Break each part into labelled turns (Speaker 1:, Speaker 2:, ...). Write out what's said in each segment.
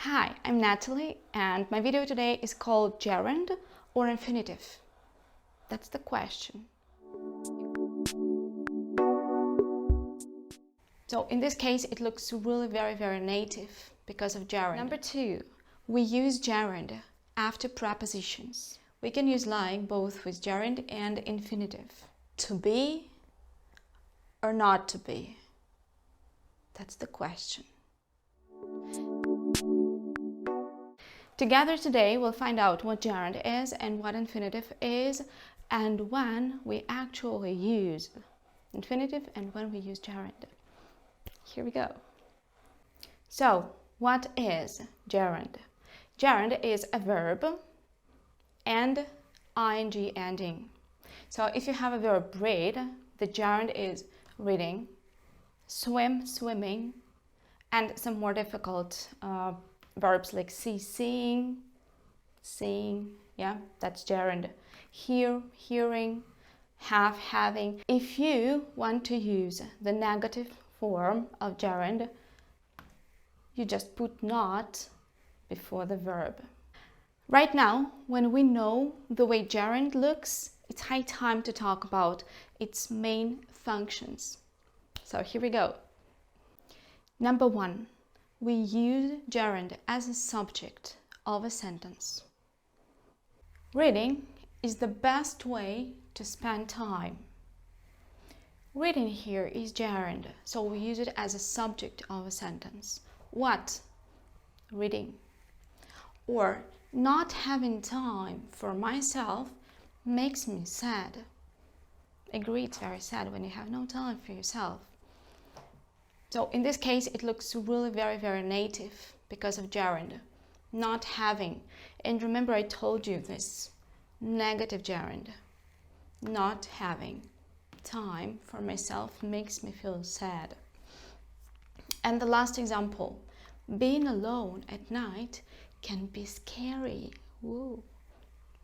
Speaker 1: Hi, I'm Natalie, and my video today is called Gerund or Infinitive. That's the question. So in this case, it looks really very native because of gerund. Number 2, we use gerund after prepositions. We can use like both with gerund and infinitive. To be or not to be? That's the question. Together today, we'll find out what gerund is and what infinitive is, and when we actually use infinitive and when we use gerund. Here we go. So, what is gerund? Gerund is a verb and ing ending. So, if you have a verb read, the gerund is reading, swim, swimming, and some more difficult verbs like see, seeing, seeing, yeah, that's gerund. Hear, hearing, have, having. If you want to use the negative form of gerund, you just put not before the verb. Right now, when we know the way gerund looks, it's high time to talk about its main functions. So here we go. Number 1. We use gerund as a subject of a sentence. Reading is the best way to spend time. Reading here is gerund, so we use it as a subject of a sentence. What? Reading. Or not having time for myself makes me sad. Agree, it's very sad when you have no time for yourself. So in this case, it looks really very native because of gerund, not having. And remember, I told you this, negative gerund, not having time for myself makes me feel sad. And the last example, being alone at night can be scary. Woo,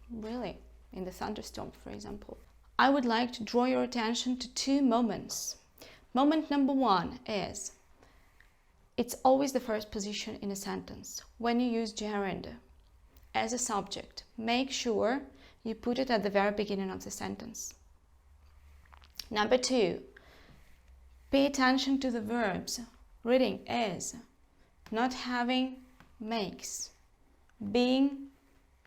Speaker 1: really, in the thunderstorm, for example. I would like to draw your attention to 2 moments. Moment number 1 is, it's always the first position in a sentence. When you use gerund as a subject, make sure you put it at the very beginning of the sentence. Number 2, pay attention to the verbs. Reading is, not having makes, being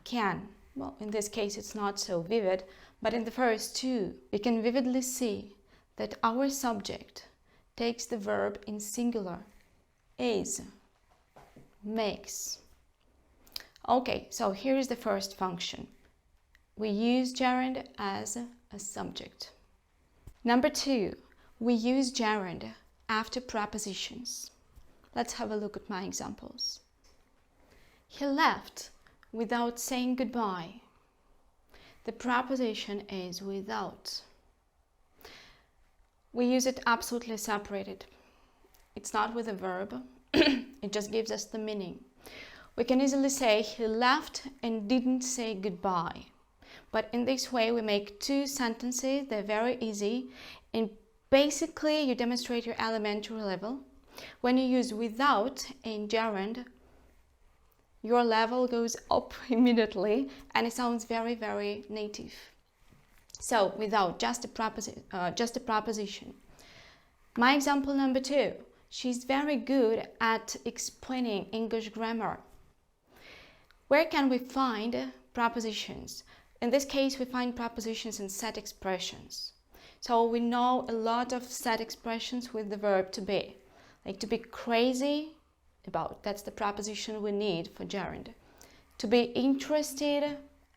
Speaker 1: can. Well, in this case, it's not so vivid, but in the first 2, we can vividly see that our subject takes the verb in singular, is, makes. Okay, so here is the first function. We use gerund as a subject. Number 2, we use gerund after prepositions. Let's have a look at my examples. He left without saying goodbye. The preposition is without. We use it absolutely separated. It's not with a verb, it just gives us the meaning. We can easily say he left and didn't say goodbye. But in this way, we make 2 sentences, they're very easy, and basically you demonstrate your elementary level. When you use without in gerund, your level goes up immediately and it sounds very native. So without, just a preposition. My example number 2, she's very good at explaining English grammar. Where can we find prepositions? In this case, we find prepositions in set expressions. So we know a lot of set expressions with the verb to be. Like to be crazy about, that's the preposition we need for gerund. To be interested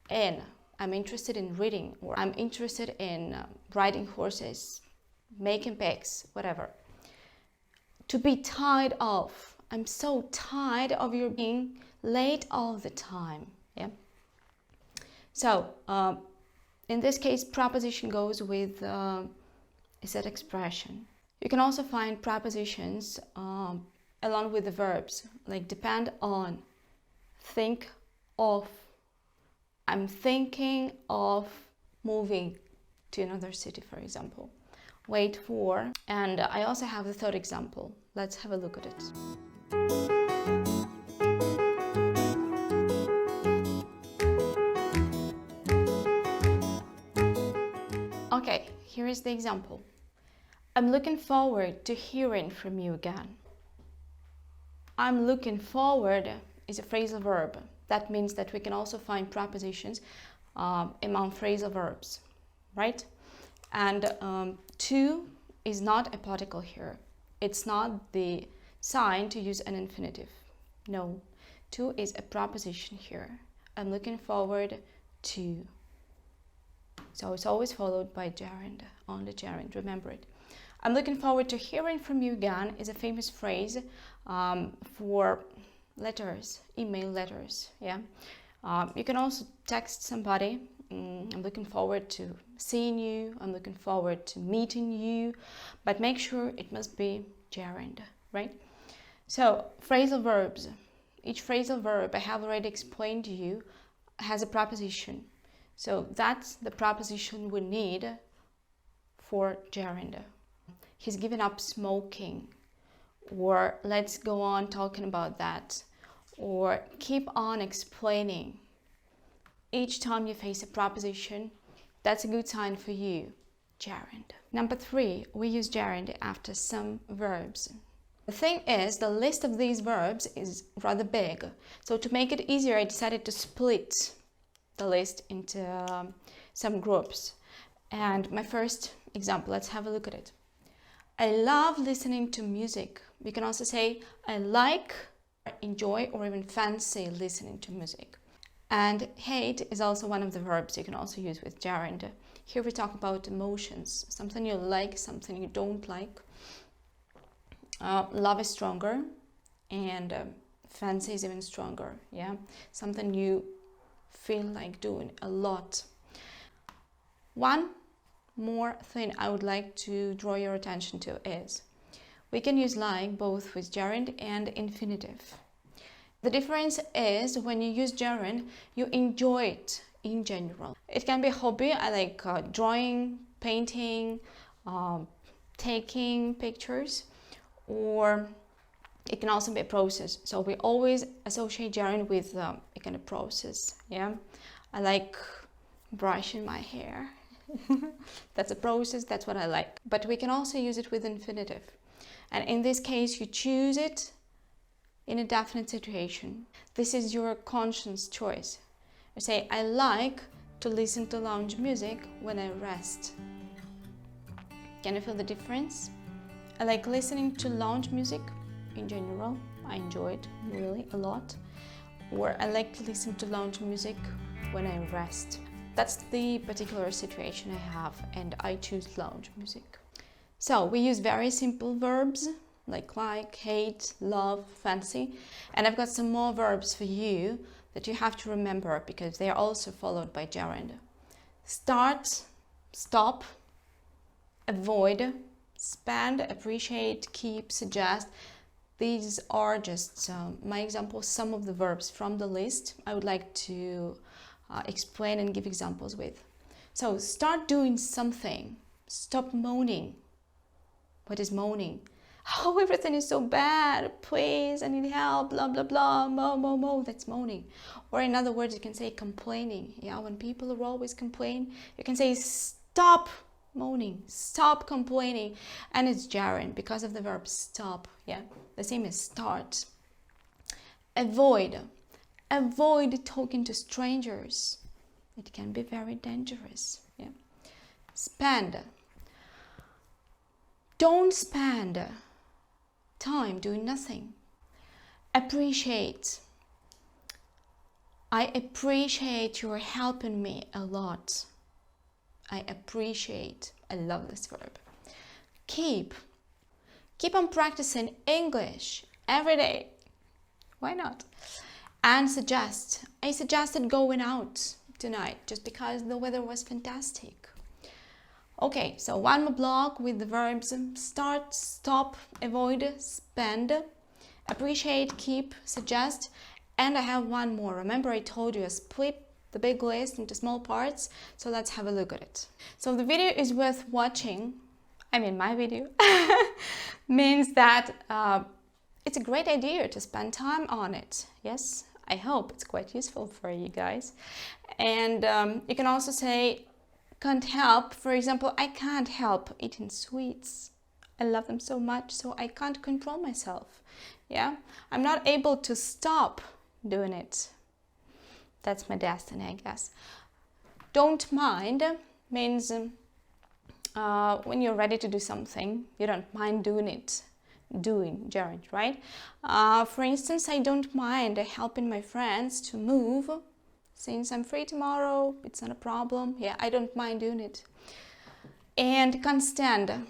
Speaker 1: in, I'm interested in reading, or I'm interested in riding horses, making pigs, whatever. To be tired of, I'm so tired of your being late all the time. Yeah. So in this case, preposition goes with a set expression. You can also find prepositions along with the verbs, like depend on, think of. I'm thinking of moving to another city, for example. Wait for. And I also have the third example. Let's have a look at it. Here is the example. I'm looking forward to hearing from you again. I'm looking forward is a phrasal verb. That means that we can also find prepositions among phrasal verbs, right? And to is not a particle here. It's not the sign to use an infinitive. No, to is a preposition here. I'm looking forward to. So it's always followed by gerund, on the gerund, remember it. I'm looking forward to hearing from you again is a famous phrase for letters, email letters, yeah. You can also text somebody, I'm looking forward to seeing you, I'm looking forward to meeting you, but make sure it must be gerund, right? So, phrasal verbs. Each phrasal verb, I have already explained to you, has a preposition. So that's the preposition we need for gerund. He's given up smoking, or let's go on talking about that, or keep on explaining. Each time you face a preposition, that's a good sign for you, gerund. Number 3, we use gerund after some verbs. The thing is, the list of these verbs is rather big, so to make it easier, I decided to split the list into some groups. And my first example, let's have a look at it. I love listening to music. We can also say I like, enjoy, or even fancy listening to music. And hate is also one of the verbs you can also use with gerund. Here we talk about emotions, something you like, something you don't like. Love is stronger, and fancy is even stronger, yeah? Something you feel like doing a lot. One more thing I would like to draw your attention to is we can use like both with gerund and infinitive. The difference is when you use gerund, you enjoy it in general. It can be a hobby. I like drawing, painting, taking pictures, or it can also be a process. So we always associate gerund with a kind of process. Yeah, I like brushing my hair. That's a process, that's what I like. But we can also use it with infinitive. And in this case, you choose it in a definite situation. This is your conscious choice. You say, I like to listen to lounge music when I rest. Can you feel the difference? I like listening to lounge music in general. I enjoy it really a lot. Or I like to listen to lounge music when I rest. That's the particular situation I have, and I choose lounge music. So we use very simple verbs like, hate, love, fancy. And I've got some more verbs for you that you have to remember because they are also followed by gerund. Start, stop, avoid, spend, appreciate, keep, suggest. These are just my examples, some of the verbs from the list I would like to explain and give examples with. So start doing something. Stop moaning. What is moaning? Oh, everything is so bad. Please, I need help. Blah, blah, blah. Mo. That's moaning. Or in other words, you can say complaining. Yeah, when people are always complaining, you can say stop moaning. Stop complaining. And it's gerund because of the verb stop. Yeah, the same as start. Avoid. Avoid talking to strangers. It can be very dangerous. Yeah. Spend. Don't spend time doing nothing. Appreciate. I appreciate your helping me a lot. I appreciate. I love this verb. Keep. Keep on practicing English every day. Why not? And suggest. I suggested going out tonight just because the weather was fantastic. Okay, so one more block with the verbs start, stop, avoid, spend, appreciate, keep, suggest, and I have one more. Remember I told you I split the big list into small parts, so let's have a look at it. So the video is worth watching. I mean, my video means that it's a great idea to spend time on it. Yes, I hope it's quite useful for you guys. And you can also say can't help, for example, I can't help eating sweets. I love them so much, so I can't control myself. Yeah, I'm not able to stop doing it. That's my destiny, I guess. Don't mind means when you're ready to do something, you don't mind doing it. Doing, gerund, right? For instance, I don't mind helping my friends to move. Since I'm free tomorrow, it's not a problem. Yeah, I don't mind doing it. And can't stand.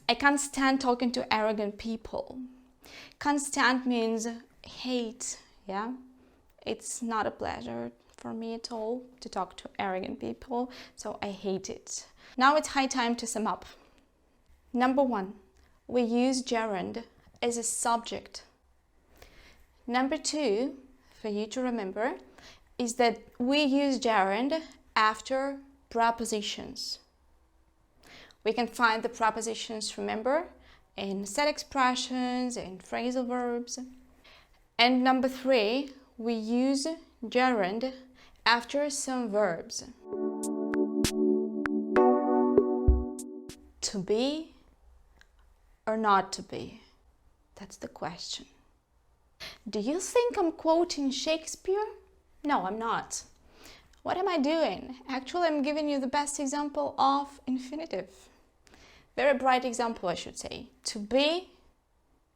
Speaker 1: I can't stand talking to arrogant people. Can't stand means hate, yeah? It's not a pleasure for me at all to talk to arrogant people, so I hate it. Now it's high time to sum up. Number 1, we use gerund as a subject. Number 2, for you to remember, is that we use gerund after prepositions. We can find the prepositions, remember, in set expressions, in phrasal verbs. And number 3, we use gerund after some verbs. To be or not to be? That's the question. Do you think I'm quoting Shakespeare? No, I'm not. What am I doing? Actually, I'm giving you the best example of infinitive. Very bright example, I should say. To be,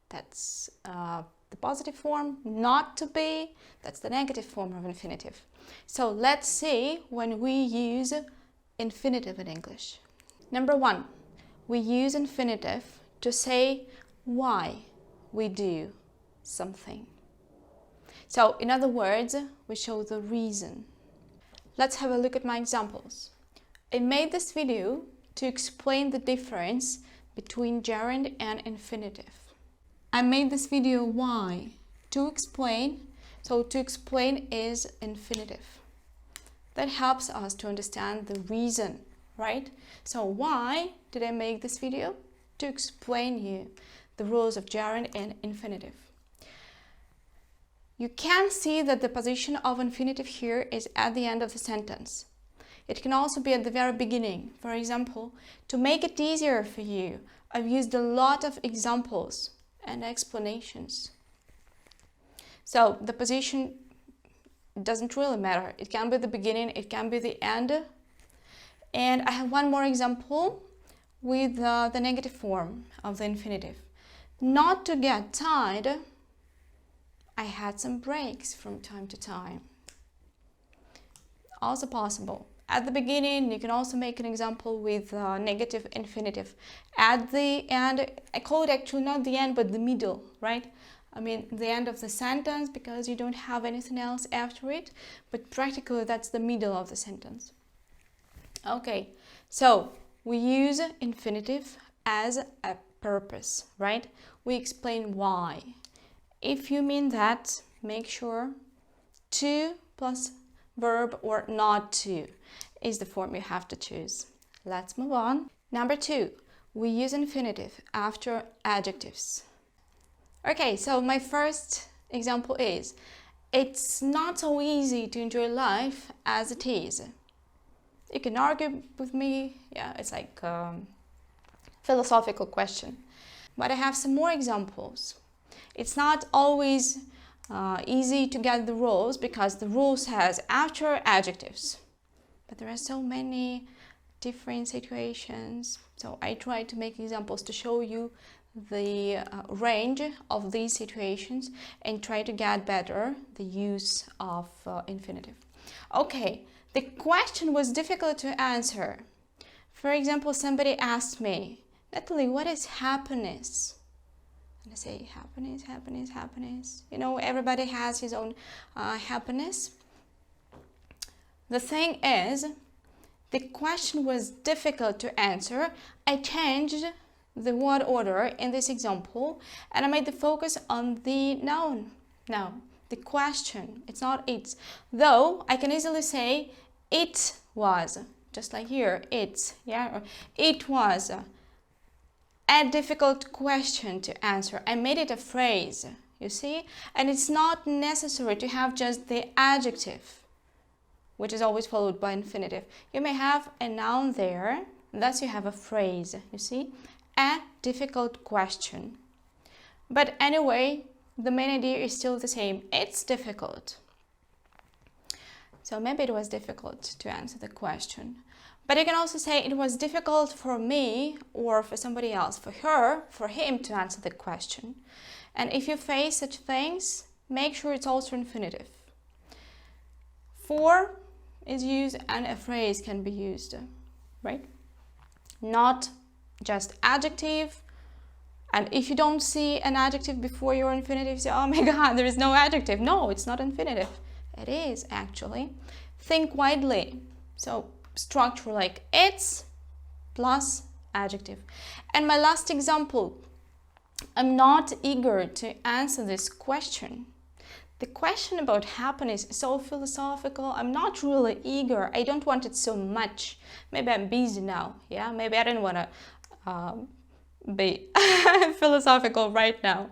Speaker 1: that's the positive form. Not to be, that's the negative form of infinitive. So let's see when we use infinitive in English. Number 1, we use infinitive to say why we do something. So, in other words, we show the reason. Let's have a look at my examples. I made this video to explain the difference between gerund and infinitive. I made this video why? To explain. So, to explain is infinitive. That helps us to understand the reason, right? So, why did I make this video? To explain you the rules of gerund and infinitive. You can see that the position of infinitive here is at the end of the sentence. It can also be at the very beginning. For example, to make it easier for you, I've used a lot of examples and explanations. So the position doesn't really matter. It can be the beginning, it can be the end. And I have one more example with the negative form of the infinitive. Not to get tired, I had some breaks from time to time. Also possible. At the beginning, you can also make an example with negative infinitive. At the end, I call it actually not the end, but the middle, right? I mean, the end of the sentence because you don't have anything else after it, but practically that's the middle of the sentence. Okay, so we use infinitive as a purpose, right? We explain why. If you mean that, make sure to plus verb or not to is the form you have to choose. Let's move on. Number 2, we use infinitive after adjectives. Okay, so my first example is, it's not so easy to enjoy life as it is. You can argue with me, yeah, it's like a philosophical question. But I have some more examples. It's not always easy to get the rules because the rule says after adjectives. But there are so many different situations. So I try to make examples to show you the range of these situations and try to get better the use of infinitive. Okay, the question was difficult to answer. For example, somebody asked me, Natalie, what is happiness? And I say, happiness, happiness, happiness. You know, everybody has his own happiness. The thing is, the question was difficult to answer. I changed the word order in this example and I made the focus on the noun. Now, the question, it's not it's. Though I can easily say, it was, just like here, it's, yeah, or it was a difficult question to answer. I made it a phrase, you see? And it's not necessary to have just the adjective which is always followed by infinitive. You may have a noun there, thus you have a phrase, you see? A difficult question. But anyway, the main idea is still the same. It's difficult. So maybe it was difficult to answer the question. But you can also say it was difficult for me or for somebody else, for her, for him to answer the question. And if you face such things, make sure it's also infinitive. For is used and a phrase can be used, right? Not just adjective. And if you don't see an adjective before your infinitive, you say, oh my God, there is no adjective. No, it's not infinitive. It is actually. Think widely. So structure like it's plus adjective. And my last example, I'm not eager to answer this question. The question about happiness is so philosophical. I'm not really eager. I don't want it so much. Maybe I'm busy now. Yeah, maybe I don't want to be philosophical right now.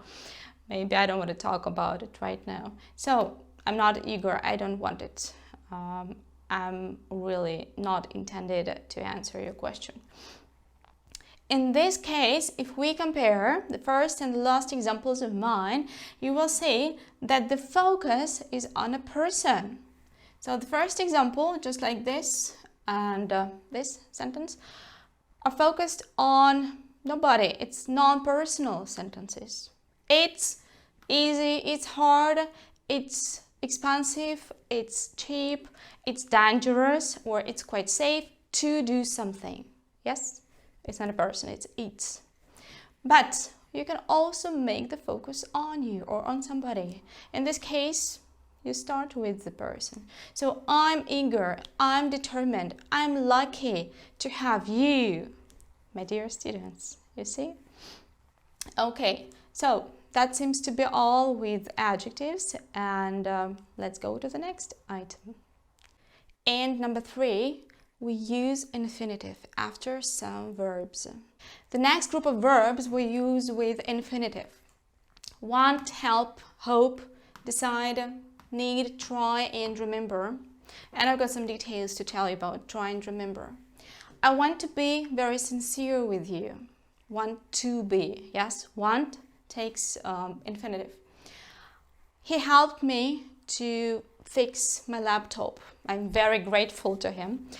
Speaker 1: Maybe I don't want to talk about it right now. So I'm not eager. I don't want it. I'm really not intended to answer your question. In this case, if we compare the first and the last examples of mine, you will see that the focus is on a person. So the first example, just like this and this sentence, are focused on nobody. It's non-personal sentences. It's easy, it's hard, it's expensive, it's cheap, it's dangerous, or it's quite safe to do something. Yes? It's not a person, it's it's. But you can also make the focus on you or on somebody. In this case, you start with the person. So I'm eager, I'm determined, I'm lucky to have you, my dear students. You see? Okay, so that seems to be all with adjectives, and let's go to the next item. And number 3, we use infinitive after some verbs. The next group of verbs we use with infinitive. Want, help, hope, decide, need, try, and remember. And I've got some details to tell you about try and remember. I want to be very sincere with you. Want to be, yes? Want takes infinitive. He helped me to fix my laptop. I'm very grateful to him.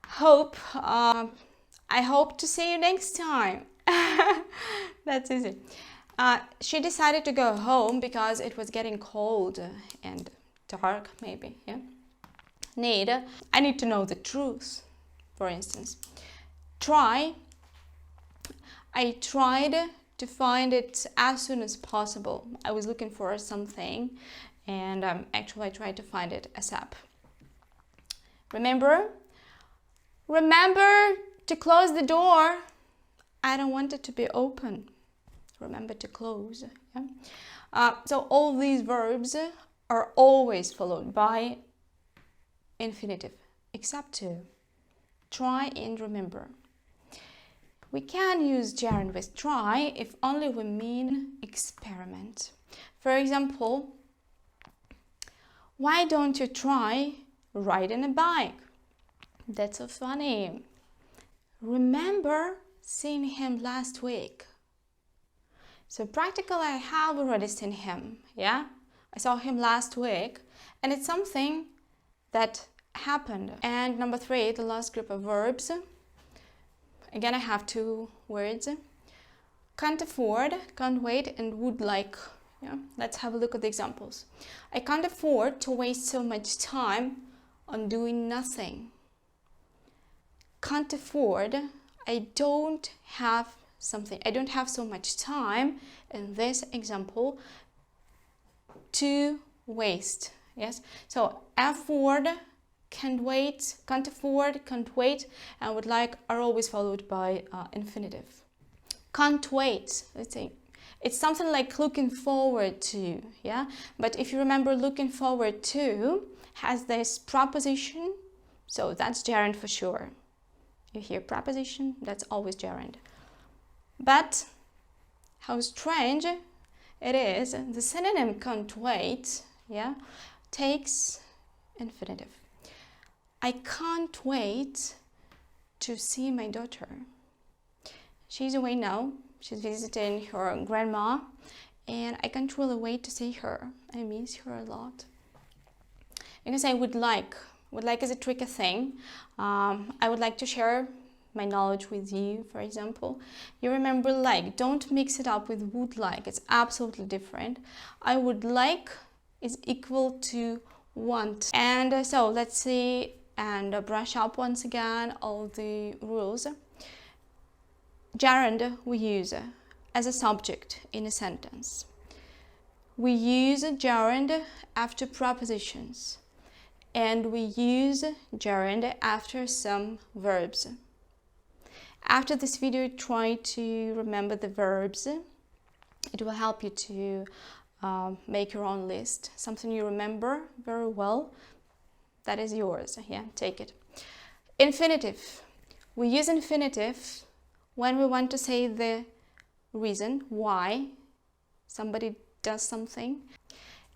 Speaker 1: Hope, I hope to see you next time. That's easy. She decided to go home because it was getting cold and dark, maybe, yeah? Need, I need to know the truth, for instance. Try, I tried to find it as soon as possible. I was looking for something, and actually I tried to find it ASAP. Remember to close the door. I don't want it to be open. Remember to close. Yeah? So all these verbs are always followed by infinitive, except to try and remember. We can use gerund with try if only we mean experiment. For example, why don't you try riding a bike? That's so funny. Remember seeing him last week. So practically I have already seen him, yeah? I saw him last week, and it's something that happened. And number 3, the last group of verbs. Again, I have 2 words. Can't afford, can't wait, and would like. Yeah? Let's have a look at the examples. I can't afford to waste so much time on doing nothing. Can't afford, I don't have so much time in this example to waste. Yes, so afford, can't wait, can't afford, can't wait, and would like are always followed by infinitive. Can't wait, let's see, it's something like looking forward to, yeah? But if you remember, looking forward to has this preposition, so that's gerund for sure. You hear preposition, that's always gerund. But how strange it is, the synonym can't wait, yeah, takes infinitive. I can't wait to see my daughter. She's away now. She's visiting her grandma, and I can't really wait to see her. I miss her a lot. You can say would like. Would like is a tricky thing. I would like to share my knowledge with you, for example. You remember like, don't mix it up with would like. It's absolutely different. I would like is equal to want. And so let's see and brush up once again all the rules. Gerund we use as a subject in a sentence. We use gerund after prepositions, and we use gerund after some verbs. After this video, try to remember the verbs. It will help you to make your own list. Something you remember very well, that is yours. Yeah, take it. Infinitive. We use infinitive when we want to say the reason why somebody does something.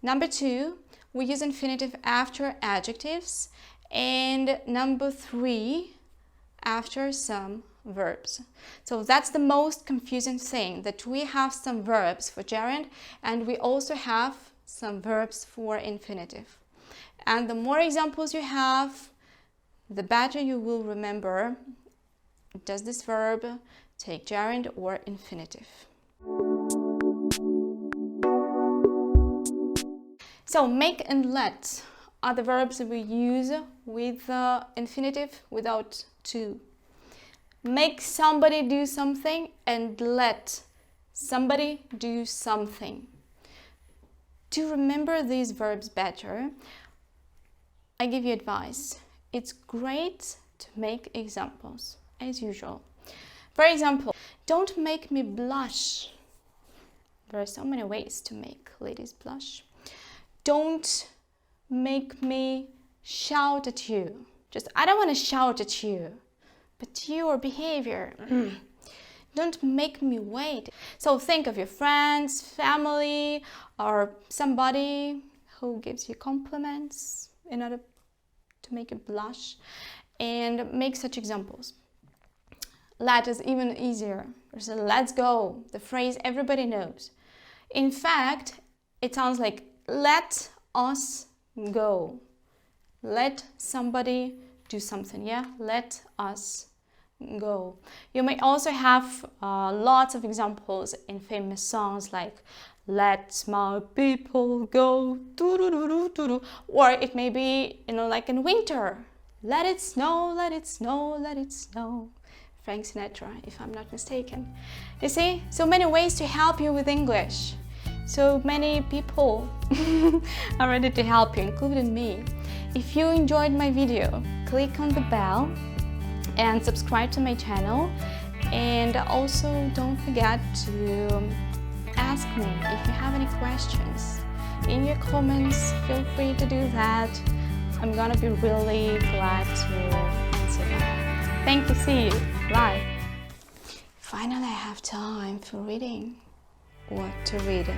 Speaker 1: Number 2, we use infinitive after adjectives, and number 3, after some verbs. So that's the most confusing thing, that we have some verbs for gerund and we also have some verbs for infinitive. And the more examples you have, the better you will remember, does this verb take gerund or infinitive. So make and let are the verbs that we use with infinitive without to. Make somebody do something and let somebody do something. To remember these verbs better, I give you advice. It's great to make examples, as usual. For example, don't make me blush. There are so many ways to make ladies blush. Don't make me shout at you. I don't want to shout at you, but your behavior. Don't make me wait. So think of your friends, family, or somebody who gives you compliments in order to make you blush, and make such examples. Let is even easier. There's a let's go, the phrase everybody knows. In fact, it sounds like let us go. Let somebody do something, yeah? Let us go. You may also have lots of examples in famous songs like let my people go, doo-doo-doo-doo-doo. Or it may be, like in winter, let it snow, let it snow, let it snow. Frank Sinatra, if I'm not mistaken. You see, so many ways to help you with English. So many people are ready to help you, including me. If you enjoyed my video, click on the bell and subscribe to my channel. And also don't forget to ask me if you have any questions. In your comments, feel free to do that. I'm gonna be really glad to answer them. Thank you, see you, bye. Finally I have time for reading. What to read.